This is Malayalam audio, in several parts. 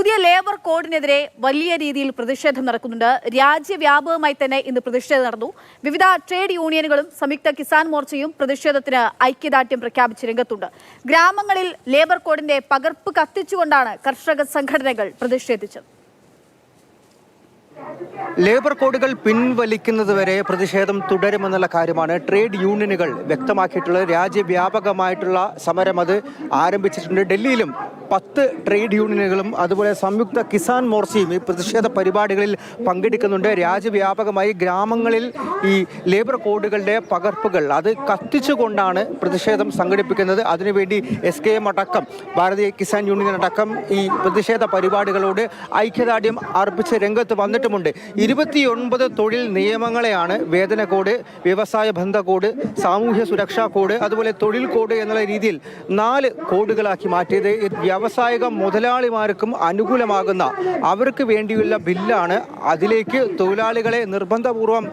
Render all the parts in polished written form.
പുതിയ ലേബർ കോഡിനെതിരെ വലിയ രീതിയിൽ പ്രതിഷേധം നടക്കുന്നുണ്ട്. രാജ്യവ്യാപകമായി തന്നെ ഇന്ന് പ്രതിഷേധം നടന്നു. വിവിധ ട്രേഡ് യൂണിയനുകളും സംയുക്ത കിസാൻ മോർച്ചയും പ്രതിഷേധത്തിന് ഐക്യദാർഢ്യം പ്രഖ്യാപിച്ച് രംഗത്തുണ്ട്. ഗ്രാമങ്ങളിൽ ലേബർ കോഡിന്റെ പകർപ്പ് കത്തിച്ചുകൊണ്ടാണ് കർഷക സംഘടനകൾ പ്രതിഷേധിച്ചത്. ലേബർ കോഡുകൾ പിൻവലിക്കുന്നതുവരെ പ്രതിഷേധം തുടരുമെന്നുള്ള കാര്യമാണ് ട്രേഡ് യൂണിയനുകൾ വ്യക്തമാക്കിയിട്ടുള്ളത്. രാജ്യവ്യാപകമായിട്ടുള്ള സമരം അത് ആരംഭിച്ചിട്ടുണ്ട്. ഡൽഹിയിലും 10 ട്രേഡ് യൂണിയനുകളും അതുപോലെ സംയുക്ത കിസാൻ മോർച്ചയും ഈ പ്രതിഷേധ പരിപാടികളിൽ പങ്കെടുക്കുന്നുണ്ട്. രാജ്യവ്യാപകമായി ഗ്രാമങ്ങളിൽ ഈ ലേബർ കോഡുകളുടെ പകർപ്പുകൾ അത് കത്തിച്ചുകൊണ്ടാണ് പ്രതിഷേധം സംഘടിപ്പിക്കുന്നത്. അതിനുവേണ്ടി SKM അടക്കം ഭാരതീയ കിസാൻ യൂണിയൻ അടക്കം ഈ പ്രതിഷേധ പരിപാടികളോട് ഐക്യദാർഢ്യം അർപ്പിച്ച് രംഗത്ത് വന്നിട്ടുമുണ്ട്. 29 തൊഴിൽ നിയമങ്ങളെയാണ് വേതന കോഡ്, വ്യവസായ ബന്ധ കോഡ്, സാമൂഹ്യ സുരക്ഷാ കോഡ്, അതുപോലെ തൊഴിൽ കോഡ് എന്നുള്ള രീതിയിൽ 4 കോഡുകളാക്കി മാറ്റിയത്. വ്യാവസായിക മുതലാളിമാർക്കും അനുകൂലമാകുന്ന അവർക്ക് വേണ്ടിയുള്ള ബില്ലാണ്. അതിലേക്ക് തൊഴിലാളികളെ നിർബന്ധപൂർവം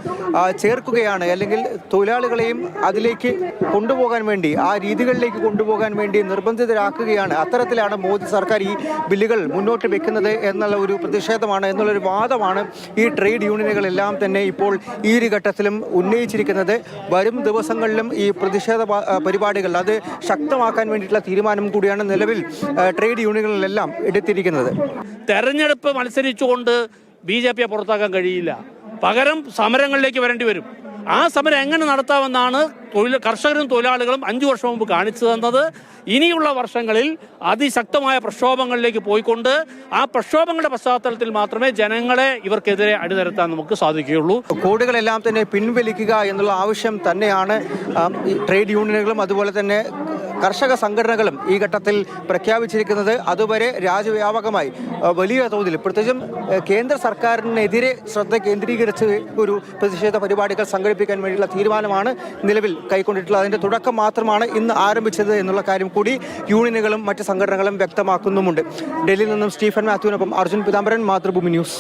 ചേർക്കുകയാണ്, അല്ലെങ്കിൽ തൊഴിലാളികളെയും അതിലേക്ക് കൊണ്ടുപോകാൻ വേണ്ടി, ആ രീതികളിലേക്ക് കൊണ്ടുപോകാൻ വേണ്ടി നിർബന്ധിതരാക്കുകയാണ്. അത്തരത്തിലാണ് മോദി സർക്കാർ ഈ ബില്ലുകൾ മുന്നോട്ട് വെക്കുന്നത് എന്നുള്ള ഒരു പ്രതിഷേധമാണ്, എന്നുള്ളൊരു വാദമാണ് ഈ ട്രേഡ് യൂണിയനുകളെല്ലാം തന്നെ ഇപ്പോൾ ഈ ഒരു ഘട്ടത്തിലും ഉന്നയിച്ചിരിക്കുന്നത്. വരും ദിവസങ്ങളിലും ഈ പ്രതിഷേധ പരിപാടികൾ അത് ശക്തമാക്കാൻ വേണ്ടിയിട്ടുള്ള തീരുമാനം കൂടിയാണ് നിലവിൽ ട്രേഡ് യൂണിയനുകളിലെല്ലാം എടുത്തിരിക്കുന്നത്. തെരഞ്ഞെടുപ്പ് മത്സരിച്ചുകൊണ്ട് BJP പുറത്താക്കാൻ കഴിയില്ല. പകരം സമരങ്ങളിലേക്ക് വരേണ്ടി വരും. ആ സമരം എങ്ങനെ നടത്താമെന്നാണ് കർഷകരും തൊഴിലാളികളും 5 വർഷം മുമ്പ് കാണിച്ചു തന്നത്. ഇനിയുള്ള വർഷങ്ങളിൽ അതിശക്തമായ പ്രക്ഷോഭങ്ങളിലേക്ക് പോയിക്കൊണ്ട് ആ പ്രക്ഷോഭങ്ങളുടെ പശ്ചാത്തലത്തിൽ മാത്രമേ ജനങ്ങളെ ഇവർക്കെതിരെ അണിനിരത്താൻ നമുക്ക് സാധിക്കുകയുള്ളൂ. കോഡുകളെല്ലാം തന്നെ പിൻവലിക്കുക എന്നുള്ള ആവശ്യം തന്നെയാണ് ട്രേഡ് യൂണിയനുകളും അതുപോലെ തന്നെ കർഷക സംഘടനകളും ഈ ഘട്ടത്തിൽ പ്രഖ്യാപിച്ചിരിക്കുന്നത്. അതുവരെ രാജ്യവ്യാപകമായി വലിയ തോതിൽ പ്രത്യേകിച്ചും കേന്ദ്ര സർക്കാരിനെതിരെ ശ്രദ്ധ കേന്ദ്രീകരിച്ച് ഒരു പ്രതിഷേധ പരിപാടികൾ സംഘടിപ്പിക്കാൻ വേണ്ടിയുള്ള തീരുമാനമാണ് നിലവിൽ കൈക്കൊണ്ടിട്ടുള്ളത്. അതിൻ്റെ തുടക്കം മാത്രമാണ് ഇന്ന് ആരംഭിച്ചത് എന്നുള്ള കാര്യം കൂടി യൂണിയനുകളും മറ്റ് സംഘടനകളും വ്യക്തമാക്കുന്നുമുണ്ട്. ഡൽഹിയിൽ നിന്നും സ്റ്റീഫൻ മാത്യുവിനൊപ്പം അർജുൻ പിതാംബരൻ, മാതൃഭൂമി ന്യൂസ്.